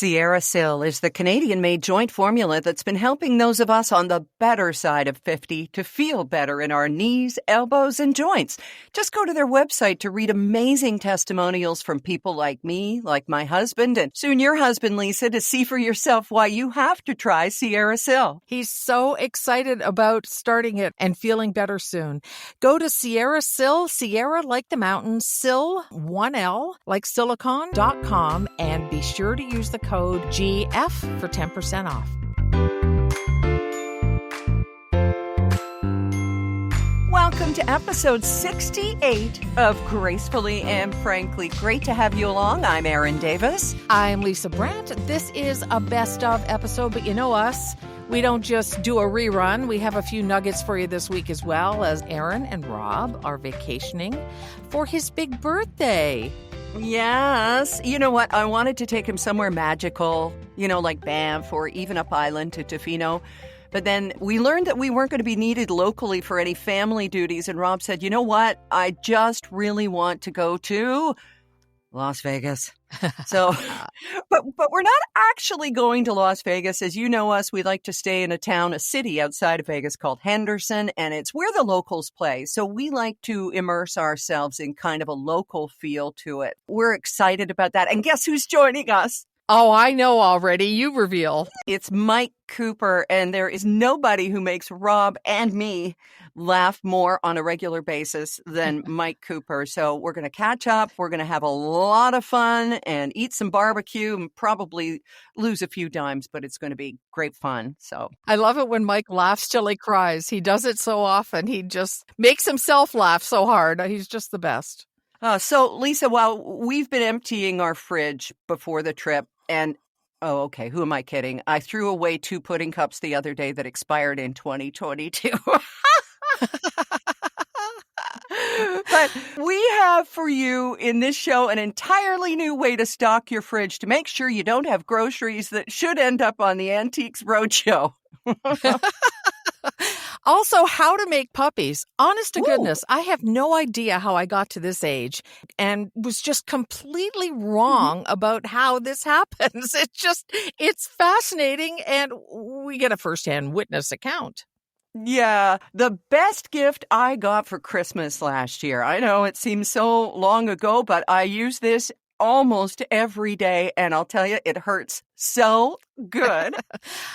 Sierra Sil is the Canadian-made joint formula that's been helping those of us on the better side of 50 to feel better in our knees, elbows, and joints. Just go to their website to read amazing testimonials from people like me, like my husband, and soon your husband, Lisa, to see for yourself why you have to try Sierra Sil. He's so excited about starting it and feeling better soon. Go to Sierra Sil, Sierra like the mountains, Sil, 1L, like silicon.com, and be sure to use the code GF for 10% off. Welcome to episode 68 of Gracefully and Frankly. Great to have you along. I'm Erin Davis. I'm Lisa Brandt. This is a best of episode, but you know us. We don't just do a rerun. We have a few nuggets for you this week as well, as Erin and Rob are vacationing for his big birthday. Yes. You know what? I wanted to take him somewhere magical, like Banff or even up island to Tofino. But then we learned that we weren't going to be needed locally for any family duties. And Rob said, you know what? I just really want to go to Las Vegas. So, but we're not actually going to Las Vegas. As you know us, we like to stay in a city outside of Vegas called Henderson, and it's where the locals play. So we like to immerse ourselves in kind of a local feel to it. We're excited about that. And guess who's joining us? Oh, I know already. You reveal. It's Mike Cooper, and there is nobody who makes Rob and me laugh more on a regular basis than Mike Cooper. So we're going to catch up. We're going to have a lot of fun and eat some barbecue and probably lose a few dimes, but it's going to be great fun. So I love it when Mike laughs till he cries. He does it so often. He just makes himself laugh so hard. He's just the best. So, Lisa, while we've been emptying our fridge before the trip, and, oh, okay, who am I kidding? I threw away 2 pudding cups the other day that expired in 2022. But we have for you in this show an entirely new way to stock your fridge to make sure you don't have groceries that should end up on the Antiques Roadshow. Also, how to make puppies. Honest to Ooh. Goodness, I have no idea how I got to this age and was just completely wrong about how this happens. It's fascinating, and we get a firsthand witness account. Yeah, the best gift I got for Christmas last year. I know it seems so long ago, but I use this almost every day, and I'll tell you, it hurts so good.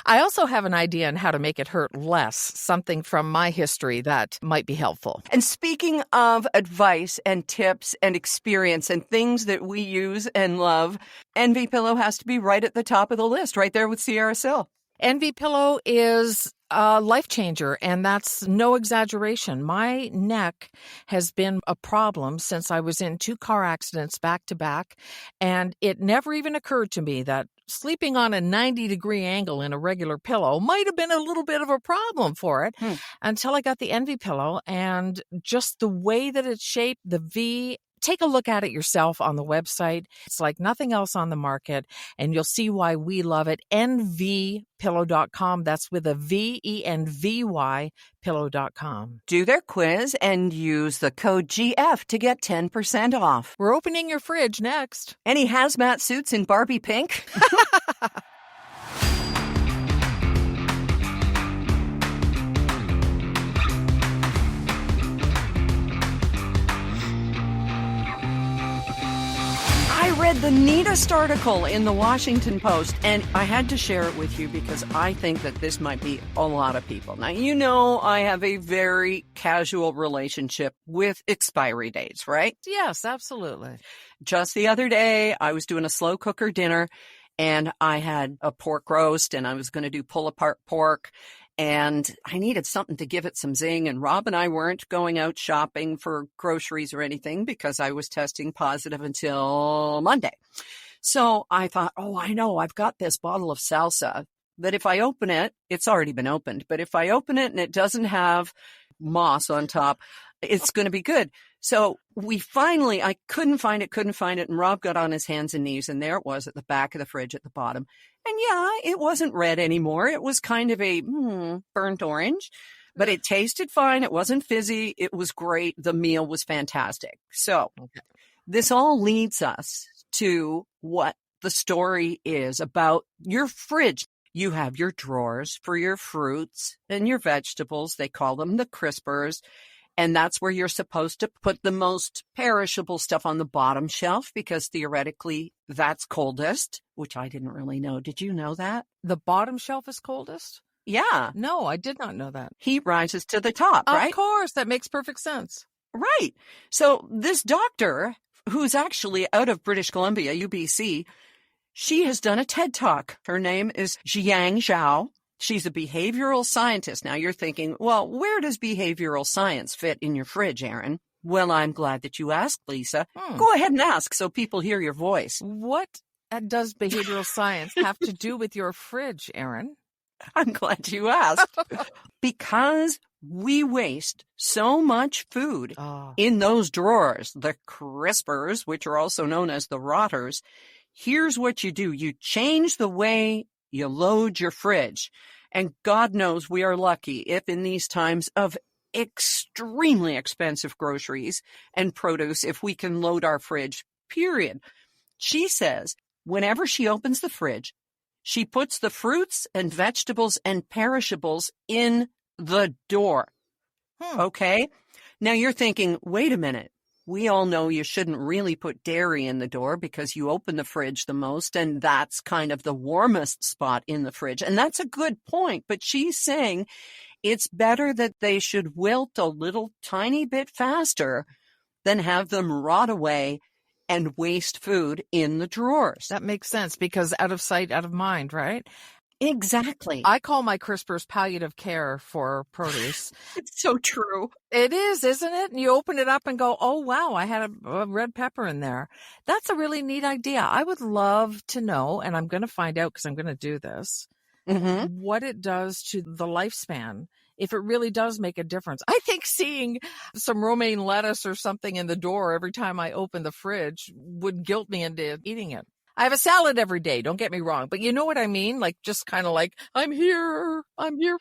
I also have an idea on how to make it hurt less, something from my history that might be helpful. And speaking of advice and tips and experience and things that we use and love, Envy Pillow has to be right at the top of the list, right there with Sierra Sil. Envy Pillow is a life changer, and that's no exaggeration. My neck has been a problem since I was in 2 car accidents back to back, and it never even occurred to me that sleeping on a 90-degree angle in a regular pillow might have been a little bit of a problem for it until I got the Envy Pillow, and just the way that it's shaped, the V. Take a look at it yourself on the website. It's like nothing else on the market, and you'll see why we love it. NVpillow.com. That's with a V, ENVY, pillow.com. Do their quiz and use the code GF to get 10% off. We're opening your fridge next. Any hazmat suits in Barbie pink? I read the neatest article in the Washington Post, and I had to share it with you because I think that this might be a lot of people. Now, you know I have a very casual relationship with expiry dates, right? Yes, absolutely. Just the other day, I was doing a slow cooker dinner, and I had a pork roast, and I was going to do pull-apart pork, and I needed something to give it some zing. And Rob and I weren't going out shopping for groceries or anything because I was testing positive until Monday. So I thought, oh, I know, I've got this bottle of salsa that if I open it, it's already been opened. But if I open it and it doesn't have moss on top, it's going to be good. So I couldn't find it. And Rob got on his hands and knees, and there it was at the back of the fridge at the bottom. And yeah, it wasn't red anymore. It was kind of a burnt orange, but it tasted fine. It wasn't fizzy. It was great. The meal was fantastic. So this all leads us to what the story is about your fridge. You have your drawers for your fruits and your vegetables. They call them the crispers. And that's where you're supposed to put the most perishable stuff on the bottom shelf because theoretically that's coldest, which I didn't really know. Did you know that? The bottom shelf is coldest? Yeah. No, I did not know that. Heat rises to the top, right? Of course. That makes perfect sense. Right. So this doctor, who's actually out of British Columbia, UBC, she has done a TED Talk. Her name is Jiang Zhao. She's a behavioral scientist. Now you're thinking, well, where does behavioral science fit in your fridge, Erin? Well, I'm glad that you asked, Lisa. Go ahead and ask so people hear your voice. What does behavioral science have to do with your fridge, Erin? I'm glad you asked. Because we waste so much food in those drawers, the crispers, which are also known as the rotters. Here's what you do. You change the way you load your fridge. And God knows we are lucky if in these times of extremely expensive groceries and produce, if we can load our fridge, period. She says whenever she opens the fridge, she puts the fruits and vegetables and perishables in the door. Okay? Now you're thinking, wait a minute. We all know you shouldn't really put dairy in the door because you open the fridge the most, and that's kind of the warmest spot in the fridge. And that's a good point, but she's saying it's better that they should wilt a little tiny bit faster than have them rot away and waste food in the drawers. That makes sense because out of sight, out of mind, right? Exactly. I call my crispers palliative care for produce. It's so true. It is, isn't it? And you open it up and go, oh, wow, I had a red pepper in there. That's a really neat idea. I would love to know, and I'm going to find out because I'm going to do this, what it does to the lifespan, if it really does make a difference. I think seeing some romaine lettuce or something in the door every time I open the fridge would guilt me into eating it. I have a salad every day, don't get me wrong, but you know what I mean? Like, just kind of like, I'm here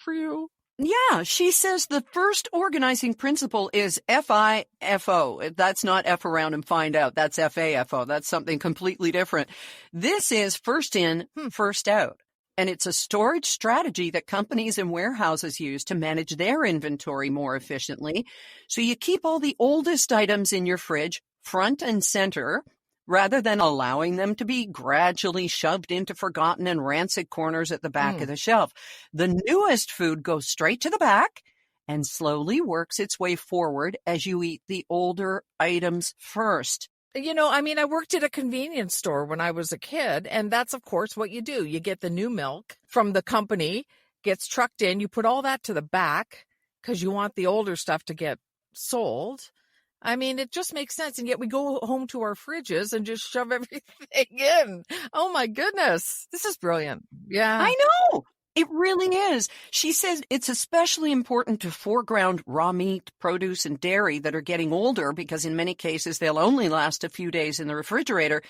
for you. Yeah, she says the first organizing principle is FIFO. That's not F around and find out. That's FAFO. That's something completely different. This is first in, first out. And it's a storage strategy that companies and warehouses use to manage their inventory more efficiently. So you keep all the oldest items in your fridge front and center, rather than allowing them to be gradually shoved into forgotten and rancid corners at the back of the shelf. The newest food goes straight to the back and slowly works its way forward as you eat the older items first. You know, I mean, I worked at a convenience store when I was a kid, and that's, of course, what you do. You get the new milk from the company, gets trucked in, you put all that to the back because you want the older stuff to get sold. I mean, it just makes sense. And yet we go home to our fridges and just shove everything in. Oh, my goodness. This is brilliant. Yeah. I know. It really is. She says it's especially important to foreground raw meat, produce, and dairy that are getting older because in many cases they'll only last a few days in the refrigerator.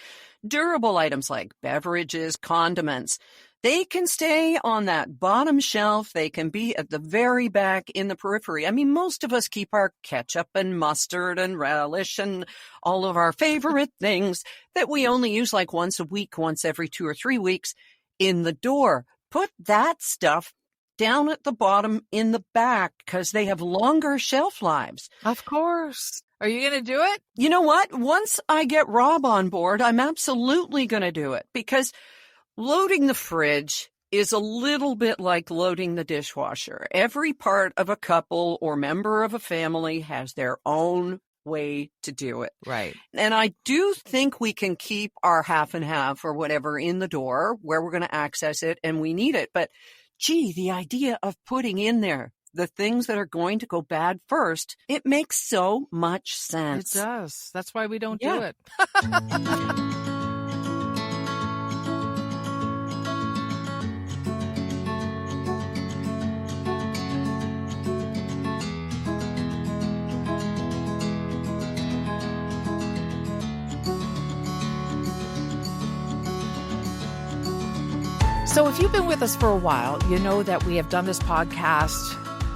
Durable items like beverages, condiments, they can stay on that bottom shelf. They can be at the very back in the periphery. I mean, most of us keep our ketchup and mustard and relish and all of our favorite things that we only use like once a week, once every 2 or 3 weeks in the door. Put that stuff down at the bottom in the back because they have longer shelf lives. Of course. Are you going to do it? You know what? Once I get Rob on board, I'm absolutely going to do it because loading the fridge is a little bit like loading the dishwasher. Every part of a couple or member of a family has their own way to do it. Right. And I do think we can keep our half and half or whatever in the door where we're going to access it and we need it. But gee, the idea of putting in there the things that are going to go bad first, it makes so much sense. It does. That's why we don't do it. So if you've been with us for a while, you know that we have done this podcast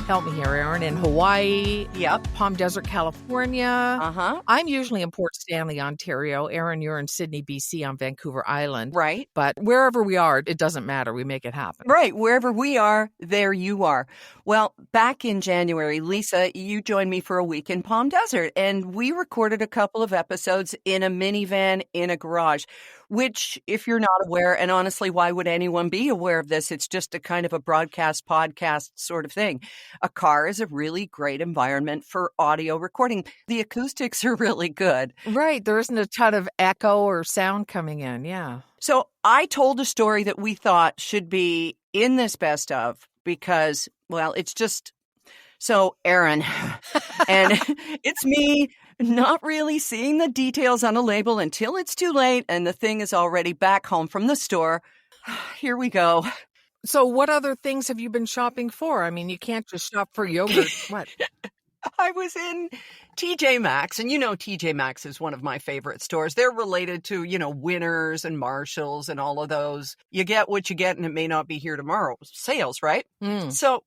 help me here, Erin, in Hawaii, Yep. Palm Desert, California. Uh-huh. I'm usually in Port Stanley, Ontario. Erin, you're in Sydney, BC on Vancouver Island. Right. But wherever we are, it doesn't matter. We make it happen. Right. Wherever we are, there you are. Well, back in January, Lisa, you joined me for a week in Palm Desert, and we recorded a couple of episodes in a minivan in a garage, which, if you're not aware, and honestly, why would anyone be aware of this? It's just a kind of a broadcast podcast sort of thing. A car is a really great environment for audio recording. The acoustics are really good. Right. There isn't a ton of echo or sound coming in. Yeah. So I told a story that we thought should be in this best of because, well, it's just so Erin. And it's me not really seeing the details on a label until it's too late and the thing is already back home from the store. Here we go. So what other things have you been shopping for? I mean, you can't just shop for yogurt. What? I was in TJ Maxx, and TJ Maxx is one of my favorite stores. They're related to, Winners and Marshalls and all of those. You get what you get, and it may not be here tomorrow. Sales, right? So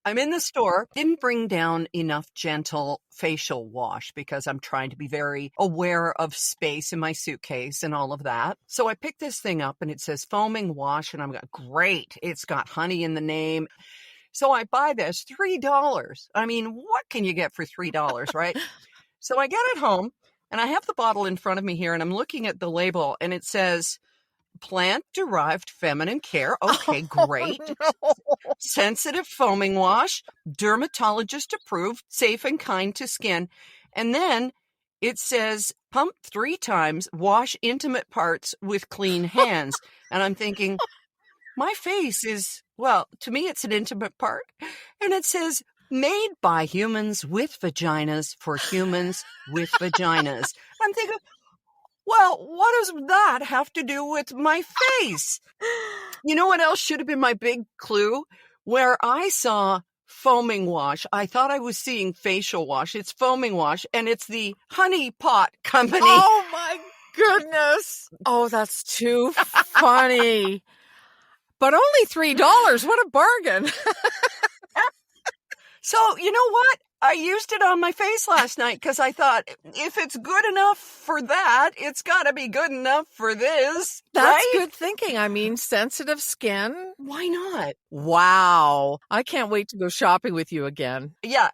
I'm in the store, didn't bring down enough gentle facial wash because I'm trying to be very aware of space in my suitcase and all of that. So I picked this thing up, and it says foaming wash, and I'm like, great. It's got honey in the name. So I buy this, $3. I mean, what can you get for $3, right? So I get it home, and I have the bottle in front of me here, and I'm looking at the label, and it says plant-derived feminine care. Okay, great. Oh, no. Sensitive foaming wash, dermatologist approved, safe and kind to skin. And then it says pump 3 times, wash intimate parts with clean hands. And I'm thinking, my face is, well, to me, it's an intimate part. And it says, made by humans with vaginas for humans with vaginas. I'm thinking, well, what does that have to do with my face? You know what else should have been my big clue? Where I saw foaming wash, I thought I was seeing facial wash. It's foaming wash, and it's the Honey Pot Company. Oh, my goodness. Oh, that's too funny. But only $3. What a bargain. So, you know what? I used it on my face last night because I thought, if it's good enough for that, it's got to be good enough for this. That's right? good thinking. I mean, sensitive skin. Why not? Wow. I can't wait to go shopping with you again. Yeah.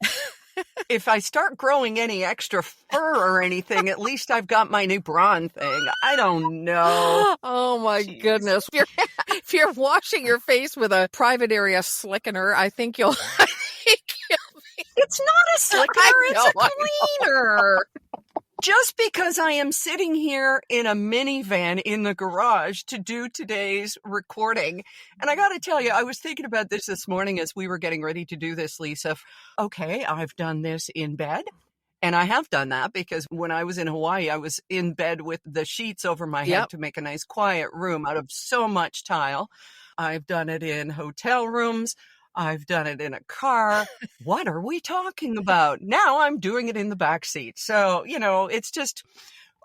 If I start growing any extra fur or anything, at least I've got my new brawn thing. I don't know. Oh, my goodness. If you're washing your face with a private area slickener, I think you'll... It's not a slicker, it's a cleaner. Just because I am sitting here in a minivan in the garage to do today's recording. And I got to tell you, I was thinking about this morning as we were getting ready to do this, Lisa. Okay, I've done this in bed. And I have done that because when I was in Hawaii, I was in bed with the sheets over my head to make a nice quiet room out of so much tile. I've done it in hotel rooms. I've done it in a car. What are we talking about? Now I'm doing it in the back seat. So, it's just,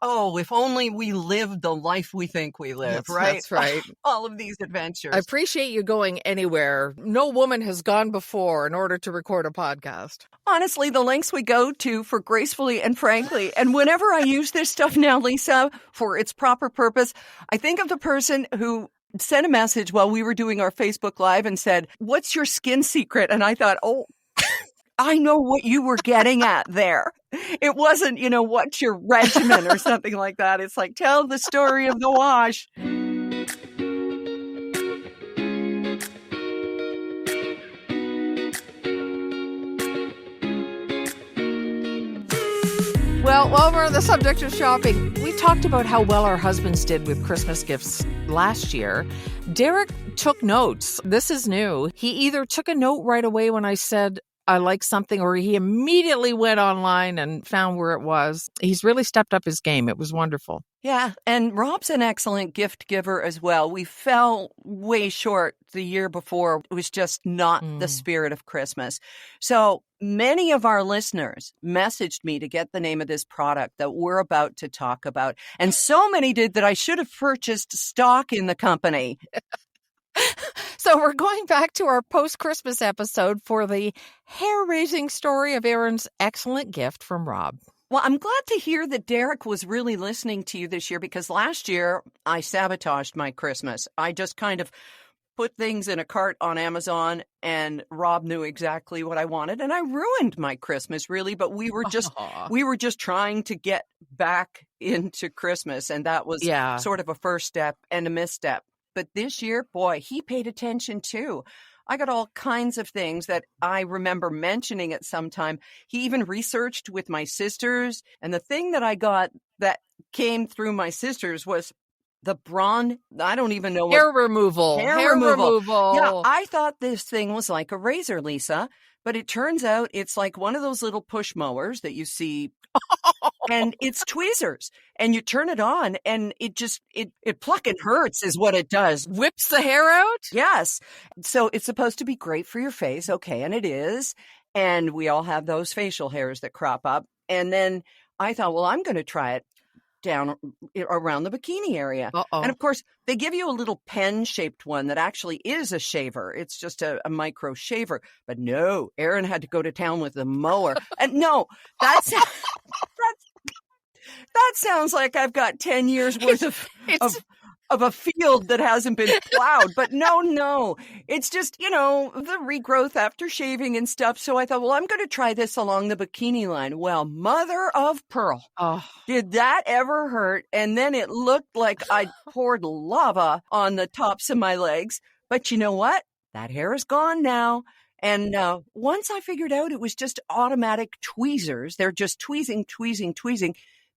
if only we lived the life we think we live, right? That's right. All of these adventures. I appreciate you going anywhere. No woman has gone before in order to record a podcast. Honestly, the lengths we go to for Gracefully and Frankly. And whenever I use this stuff now, Lisa, for its proper purpose, I think of the person who sent a message while we were doing our Facebook Live and said, what's your skin secret? And I thought, I know what you were getting at there. It wasn't, what's your regimen or something like that. It's like, tell the story of the wash. Well, while we're on the subject of shopping, we talked about how well our husbands did with Christmas gifts last year. Derek took notes. This is new. He either took a note right away when I said I like something, or he immediately went online and found where it was. He's really stepped up his game. It was wonderful. Yeah, and Rob's an excellent gift giver as well. We fell way short the year before. It was just not the spirit of Christmas. So many of our listeners messaged me to get the name of this product that we're about to talk about. And so many did that I should have purchased stock in the company. So So we're going back to our post-Christmas episode for the hair-raising story of Erin's excellent gift from Rob. Well, I'm glad to hear that Derek was really listening to you this year, because last year I sabotaged my Christmas. I just kind of put things in a cart on Amazon, and Rob knew exactly what I wanted, and I ruined my Christmas, really. But we were just trying to get back into Christmas, and that was sort of a first step and a misstep. But this year, boy, he paid attention too. I got all kinds of things that I remember mentioning at some time. He even researched with my sisters. And the thing that I got that came through my sisters was the I don't even know what. Hair removal. Yeah, I thought this thing was like a razor, Lisa. But it turns out it's like one of those little push mowers that you see. And it's tweezers, and you turn it on, and it plucking hurts is what it does. Whips the hair out? Yes. So it's supposed to be great for your face. Okay. And it is. And we all have those facial hairs that crop up. And then I thought, well, I'm going to try it down around the bikini area. Uh-oh. And of course, they give you a little pen-shaped one that actually is a shaver. It's just a micro shaver. But no, Erin had to go to town with the mower. And no, that sounds like I've got 10 years worth of a field that hasn't been plowed. But no, it's just, the regrowth after shaving and stuff. So I thought, well, I'm going to try this along the bikini line. Well, mother of pearl, did that ever hurt? And then it looked like I poured lava on the tops of my legs. But you know what? That hair is gone now. And once I figured out it was just automatic tweezers, they're just tweezing.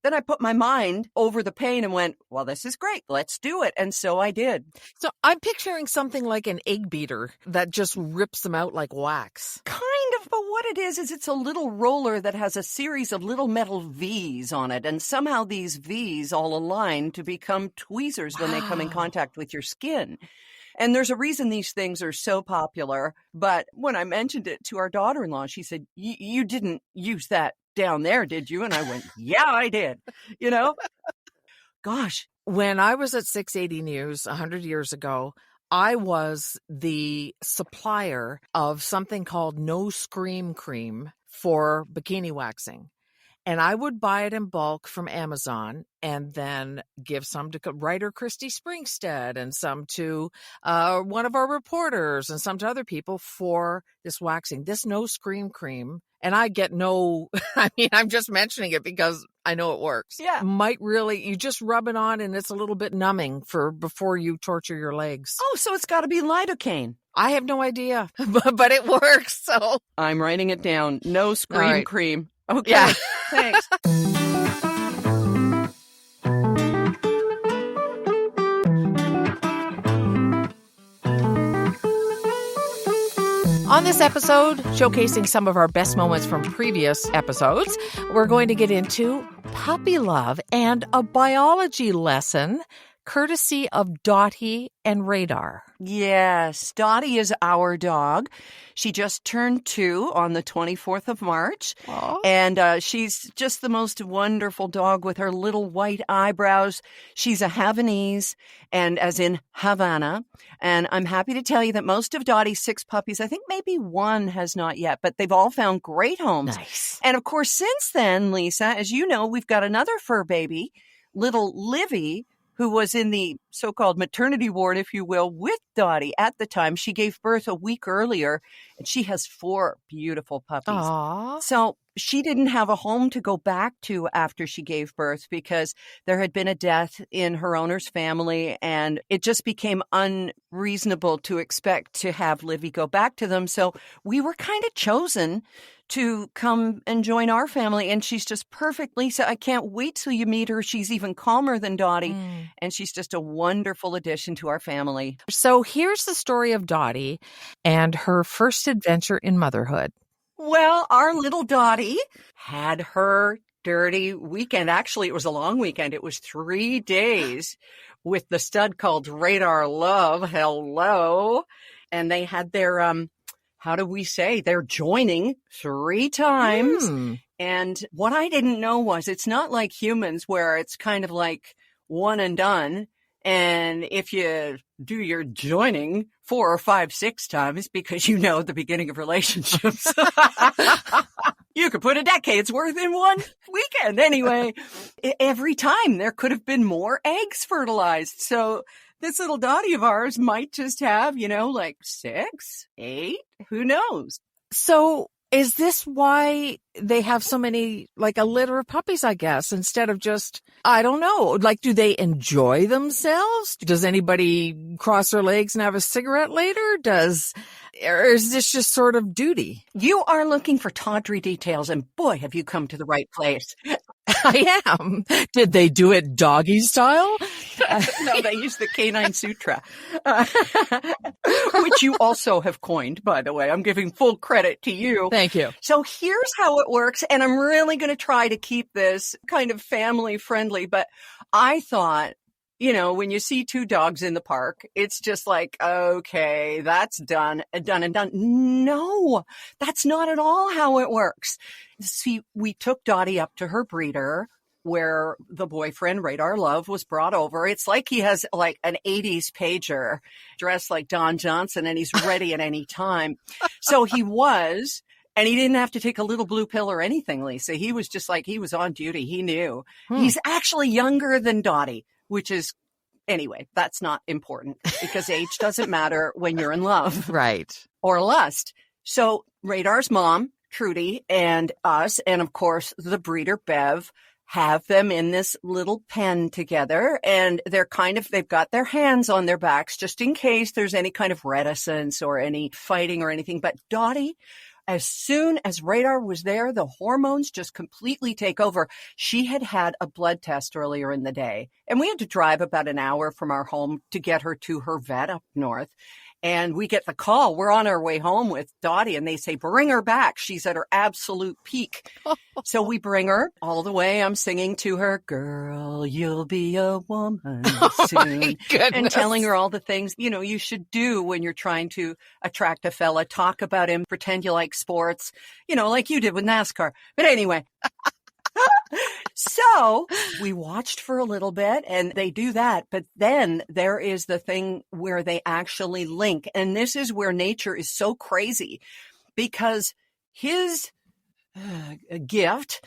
Then I put my mind over the pain and went, well, this is great. Let's do it. And so I did. So I'm picturing something like an egg beater that just rips them out like wax. Kind of, but what it is it's a little roller that has a series of little metal V's on it. And somehow these V's all align to become tweezers when they come in contact with your skin. And there's a reason these things are so popular. But when I mentioned it to our daughter-in-law, she said, you didn't use that down there, did you? And I went, yeah, I did. Gosh. When I was at 680 News 100 years ago, I was the supplier of something called No Scream Cream for bikini waxing. And I would buy it in bulk from Amazon and then give some to writer Christy Springstead and some to one of our reporters and some to other people for this waxing, this No Scream Cream. And I get I'm just mentioning it because I know it works. Yeah. You just rub it on and it's a little bit numbing before you torture your legs. Oh, so it's got to be lidocaine. I have no idea, but it works. So I'm writing it down. No Scream Cream. Okay. Yeah. Thanks. On this episode, showcasing some of our best moments from previous episodes, we're going to get into puppy love and a biology lesson courtesy of Dottie and Radar. Yes, Dottie is our dog. She just turned 2 on the 24th of March. Aww. And she's just the most wonderful dog with her little white eyebrows. She's a Havanese, and as in Havana. And I'm happy to tell you that most of Dottie's 6 puppies, I think maybe 1 has not yet, but they've all found great homes. Nice. And of course, since then, Lisa, as you know, we've got another fur baby, little Livy, who was in the so-called maternity ward, if you will, with Dottie at the time. She gave birth a week earlier, and she has 4 beautiful puppies. Aww. So she didn't have a home to go back to after she gave birth because there had been a death in her owner's family, and it just became unreasonable to expect to have Livy go back to them. So we were kind of chosen to come and join our family, and she's just perfect, Lisa. I can't wait till you meet her. She's even calmer than Dottie, and she's just a wonderful addition to our family. So here's the story of Dottie and her first adventure in motherhood. Well, our little Dottie had her dirty weekend. Actually, it was a long weekend. It was 3 days with the stud called Radar Love. Hello. And they had their, how do we say? They're joining 3 times. And what I didn't know was it's not like humans where it's kind of like one and done. And if you do your joining 4 or 5, 6 times because you know the beginning of relationships, you could put a decade's worth in one weekend. Anyway, every time there could have been more eggs fertilized. So this little Dottie of ours might just have, like 6, 8, who knows? So is this why they have so many, like a litter of puppies, I guess, instead of just, I don't know, like, do they enjoy themselves? Does anybody cross their legs and have a cigarette later? Or is this just sort of duty? You are looking for tawdry details, and boy, have you come to the right place. I am. Did they do it doggy style? No, they use the Canine Sutra, which you also have coined, by the way. I'm giving full credit to you. Thank you. So here's how it works, and I'm really going to try to keep this kind of family friendly, but I thought, when you see 2 dogs in the park, it's just like, okay, that's done and done. No, that's not at all how it works. See, we took Dottie up to her breeder where the boyfriend, Radar Love, was brought over. It's like he has like an 80s pager dressed like Don Johnson and he's ready at any time. So he was. And he didn't have to take a little blue pill or anything, Lisa. He was just like, he was on duty. He knew. He's actually younger than Dottie, which is, anyway, that's not important because age doesn't matter when you're in love. Right. Or lust. So Radar's mom, Trudy, and us, and of course, the breeder, Bev, have them in this little pen together. And they've got their hands on their backs just in case there's any kind of reticence or any fighting or anything. But Dottie, as soon as Radar was there, the hormones just completely take over. She had had a blood test earlier in the day, and we had to drive about an hour from our home to get her to her vet up north. And we get the call. We're on our way home with Dottie, and they say, bring her back. She's at her absolute peak. So we bring her all the way. I'm singing to her, girl, you'll be a woman soon. And telling her all the things, you should do when you're trying to attract a fella. Talk about him, pretend you like sports, like you did with NASCAR. But anyway. So we watched for a little bit and they do that. But then there is the thing where they actually link. And this is where nature is so crazy because his gift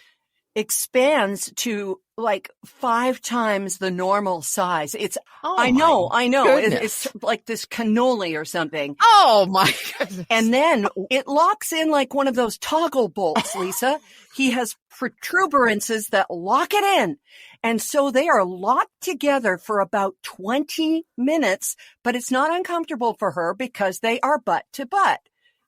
expands to like 5 times the normal size. I know. It's like this cannoli or something. Oh my goodness. And then it locks in like one of those toggle bolts, Lisa. He has protuberances that lock it in. And so they are locked together for about 20 minutes, but it's not uncomfortable for her because they are butt to butt.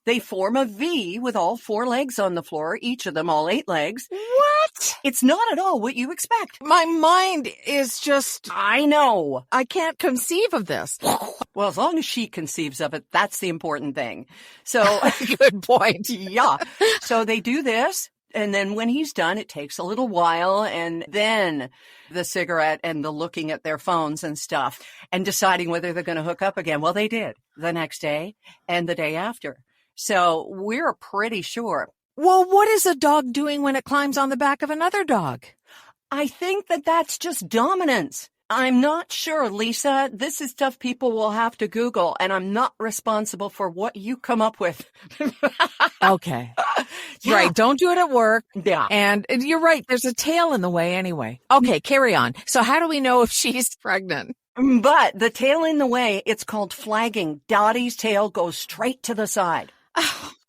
They form a V with all 4 legs on the floor, each of them all 8 legs. What? It's not at all what you expect. My mind is just, I know. I can't conceive of this. Well, as long as she conceives of it, that's the important thing. So good point. Yeah. So they do this. And then when he's done, it takes a little while. And then the cigarette and the looking at their phones and stuff and deciding whether they're going to hook up again. Well, they did the next day and the day after. So we're pretty sure. Well, what is a dog doing when it climbs on the back of another dog? I think that's just dominance. I'm not sure, Lisa. This is stuff people will have to Google, and I'm not responsible for what you come up with. Okay. Yeah. Right. Don't do it at work. Yeah. And you're right. There's a tail in the way anyway. Okay. Carry on. So how do we know if she's pregnant? But the tail in the way, it's called flagging. Dottie's tail goes straight to the side.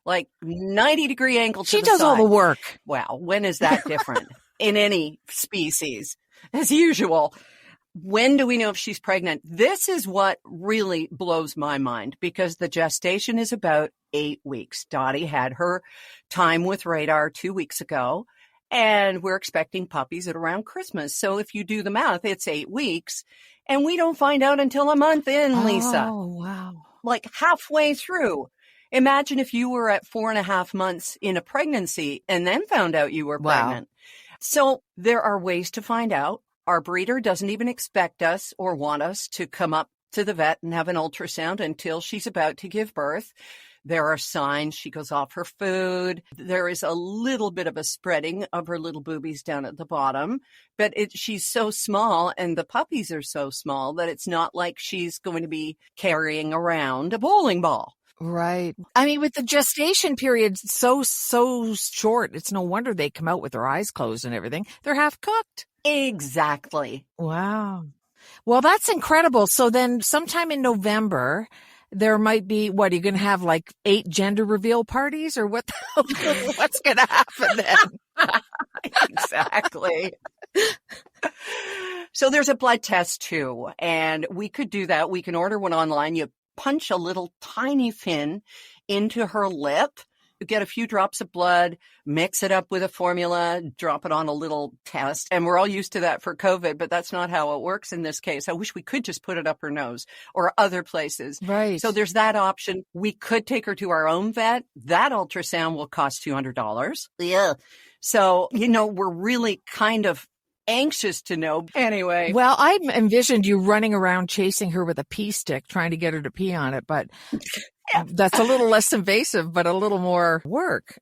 Like 90-degree angle to the side. She does all the work. Well, when is that different in any species? As usual. When do we know if she's pregnant? This is what really blows my mind because the gestation is about 8 weeks. Dottie had her time with Radar 2 weeks ago, and we're expecting puppies at around Christmas. So if you do the math, it's 8 weeks, and we don't find out until a month in, Lisa. Oh, wow. Like halfway through. Imagine if you were at 4.5 months in a pregnancy and then found out you were pregnant. So there are ways to find out. Our breeder doesn't even expect us or want us to come up to the vet and have an ultrasound until she's about to give birth. There are signs she goes off her food. There is a little bit of a spreading of her little boobies down at the bottom, but she's so small and the puppies are so small that it's not like she's going to be carrying around a bowling ball. Right. I mean, with the gestation period so short, it's no wonder they come out with their eyes closed and everything. They're half cooked. Exactly. Wow. Well, that's incredible. So then sometime in November, there might be, what, are you going to have like 8 gender reveal parties or what? What's going to happen then? Exactly. So there's a blood test too, and we could do that. We can order one online. You punch a little tiny pin into her lip, get a few drops of blood, mix it up with a formula, drop it on a little test. And we're all used to that for COVID, but that's not how it works in this case. I wish we could just put it up her nose or other places. Right. So there's that option. We could take her to our own vet. That ultrasound will cost $200. Yeah. So, we're really kind of anxious to know. Anyway. Well, I envisioned you running around chasing her with a pee stick, trying to get her to pee on it, but that's a little less invasive, but a little more work.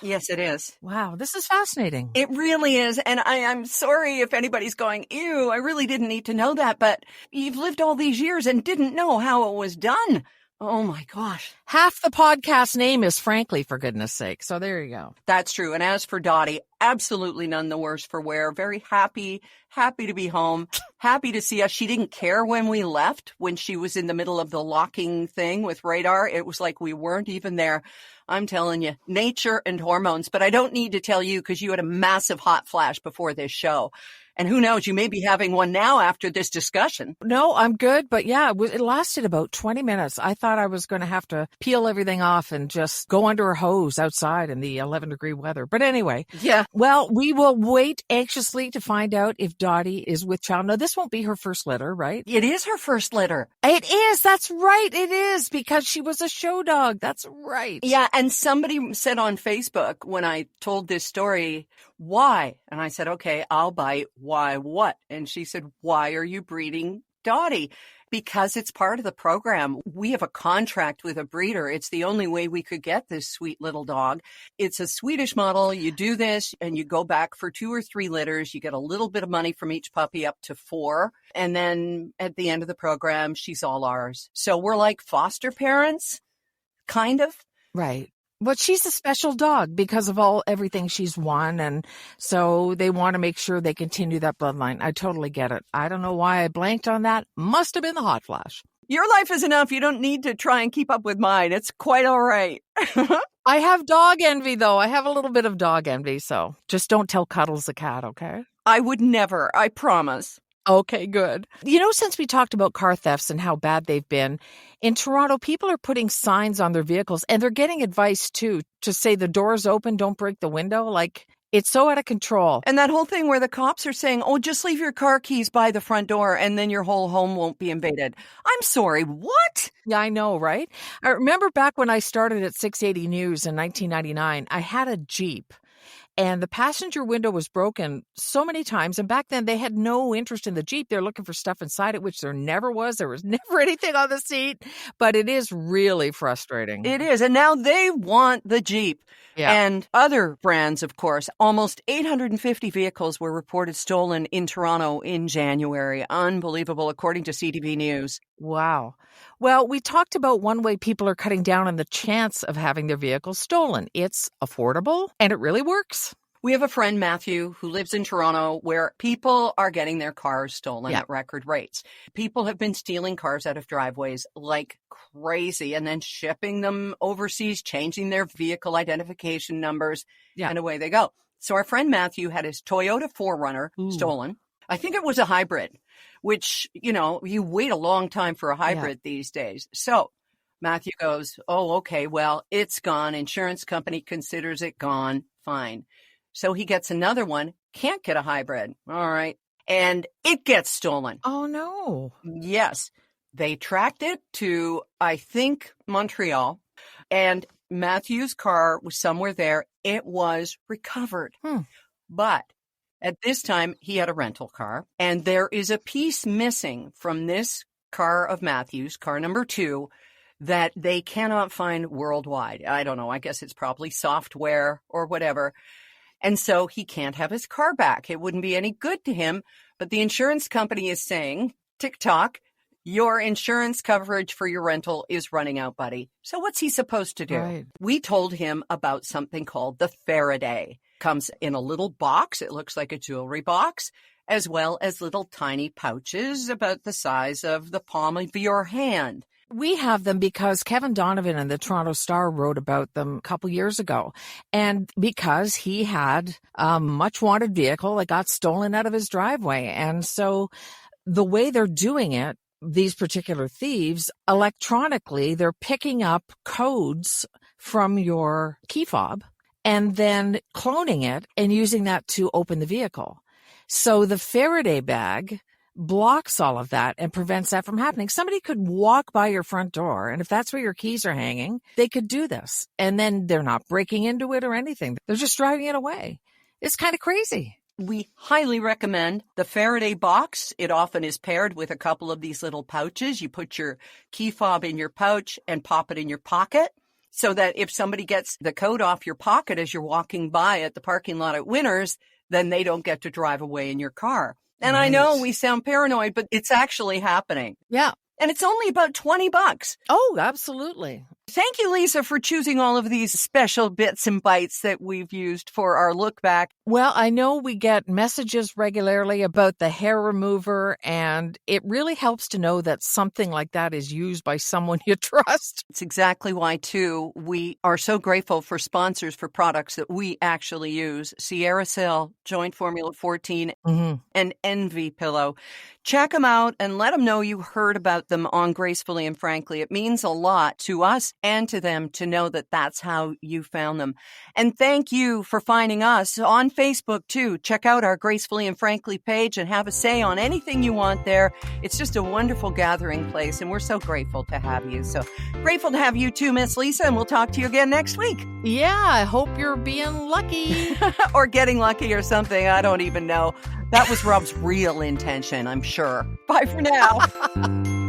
Yes, it is. Wow, this is fascinating. It really is. And I'm sorry if anybody's going, ew, I really didn't need to know that, but you've lived all these years and didn't know how it was done. Oh my gosh. Half the podcast name is Frankly, for goodness sake. So there you go. That's true. And as for Dottie, absolutely none the worse for wear. Very happy to be home. Happy to see us. She didn't care when we left, when she was in the middle of the locking thing with Radar. It was like we weren't even there. I'm telling you, nature and hormones. But I don't need to tell you because you had a massive hot flash before this show. And who knows, you may be having one now after this discussion. No, I'm good. But yeah, it lasted about 20 minutes. I thought I was going to have to peel everything off and just go under a hose outside in the 11-degree weather. But anyway. Yeah. Well, we will wait anxiously to find out if Dottie is with child. No, this won't be her first litter, right? It is her first litter. It is. That's right. It is because she was a show dog. That's right. Yeah. And somebody said on Facebook when I told this story, why? And I said, okay, I'll bite. Why what? And she said, why are you breeding Dottie? Because it's part of the program. We have a contract with a breeder. It's the only way we could get this sweet little dog. It's a Swedish model. You do this and you go back for 2 or 3 litters. You get a little bit of money from each puppy up to 4. And then at the end of the program, she's all ours. So we're like foster parents, kind of. Right. But she's a special dog because of everything she's won. And so they want to make sure they continue that bloodline. I totally get it. I don't know why I blanked on that. Must have been the hot flash. Your life is enough. You don't need to try and keep up with mine. It's quite all right. I have dog envy, though. I have a little bit of dog envy. So just don't tell Cuddles the cat, okay? I would never. I promise. Okay, good. Since we talked about car thefts and how bad they've been, in Toronto, people are putting signs on their vehicles and they're getting advice too to say the door's open, don't break the window. Like, it's so out of control. And that whole thing where the cops are saying, oh, just leave your car keys by the front door and then your whole home won't be invaded. I'm sorry, what? Yeah, I know, right? I remember back when I started at 680 News in 1999, I had a Jeep. And the passenger window was broken so many times. And back then, they had no interest in the Jeep. They're looking for stuff inside it, which there never was. There was never anything on the seat. But it is really frustrating. It is. And now they want the Jeep. Yeah. And other brands, of course. Almost 850 vehicles were reported stolen in Toronto in January. Unbelievable, according to CTV News. Wow. Well, we talked about one way people are cutting down on the chance of having their vehicles stolen. It's affordable, and it really works. We have a friend, Matthew, who lives in Toronto, where people are getting their cars stolen at record rates. People have been stealing cars out of driveways like crazy and then shipping them overseas, changing their vehicle identification numbers, and away they go. So our friend Matthew had his Toyota 4Runner stolen. I think it was a hybrid, which, you wait a long time for a hybrid these days. So Matthew goes, oh, okay, well, it's gone. Insurance company considers it gone. Fine. So he gets another one, can't get a hybrid. All right. And it gets stolen. Oh, no. Yes. They tracked it to, I think, Montreal. And Matthew's car was somewhere there. It was recovered. But at this time, he had a rental car. And there is a piece missing from this car of Matthew's, car number 2, that they cannot find worldwide. I don't know. I guess it's probably software or whatever. And so he can't have his car back. It wouldn't be any good to him. But the insurance company is saying, TikTok, your insurance coverage for your rental is running out, buddy. So what's he supposed to do? Right. We told him about something called the Faraday. Comes in a little box. It looks like a jewelry box, as well as little tiny pouches about the size of the palm of your hand. We have them because Kevin Donovan in the Toronto Star wrote about them a couple years ago. And because he had a much wanted vehicle that got stolen out of his driveway. And so the way they're doing it, these particular thieves, electronically, they're picking up codes from your key fob and then cloning it and using that to open the vehicle. So the Faraday bag blocks all of that and prevents that from happening. Somebody could walk by your front door, and if that's where your keys are hanging, they could do this. And then they're not breaking into it or anything. They're just driving it away. It's kind of crazy. We highly recommend the Faraday box. It often is paired with a couple of these little pouches. You put your key fob in your pouch and pop it in your pocket so that if somebody gets the code off your pocket as you're walking by at the parking lot at Winners, then they don't get to drive away in your car. And Right. I know we sound paranoid, but it's actually happening. Yeah. And it's only about $20. Oh, absolutely. Thank you, Lisa, for choosing all of these special bits and bites that we've used for our look back. Well, I know we get messages regularly about the hair remover, and it really helps to know that something like that is used by someone you trust. It's exactly why, too, we are so grateful for sponsors for products that we actually use. Sierra Cell, Joint Formula 14, and Envy Pillow. Check them out and let them know you heard about them on Gracefully and Frankly. It means a lot to us and to them to know that that's how you found them. And thank you for finding us on Facebook, too. Check out our Gracefully and Frankly page and have a say on anything you want there. It's just a wonderful gathering place, and we're so grateful to have you. So grateful to have you, too, Miss Lisa, and we'll talk to you again next week. Yeah, I hope you're being lucky. Or getting lucky or something. I don't even know. That was Rob's real intention, I'm sure. Bye for now.